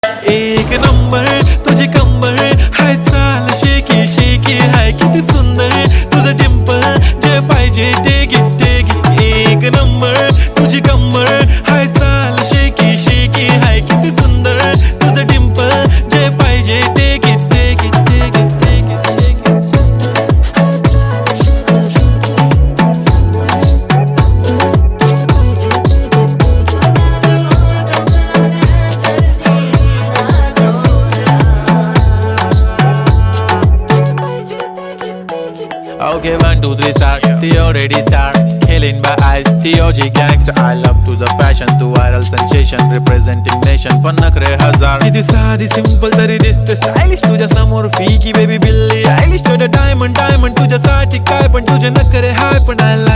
एक नंबर तुझी कंबर हाय, चाल शेकी शेकी हाय, किती सुंदर तुझं डिंपल, जे पाहिजे ते घे ते घे. एक नंबर तुझी कंबर हाय, चाल शेकी शेकी हाय, किती सुंदर तुझं डिंपल, जे पाहिजे ते घे ते घे ते घे ते घे ते घे. Okay, 1, 2, 3 start. The already start. Killing by eyes. The OG gangster. I love to the passion, to viral sensation, representing nation. पन्नकरे हजार. किती साधी simple तरी दिसते stylish तुझ्या समोर फीकी baby बिल्ली. Stylish to the diamond तुझ्यासाठी काय पण तुझे नखरे हाय पण I like.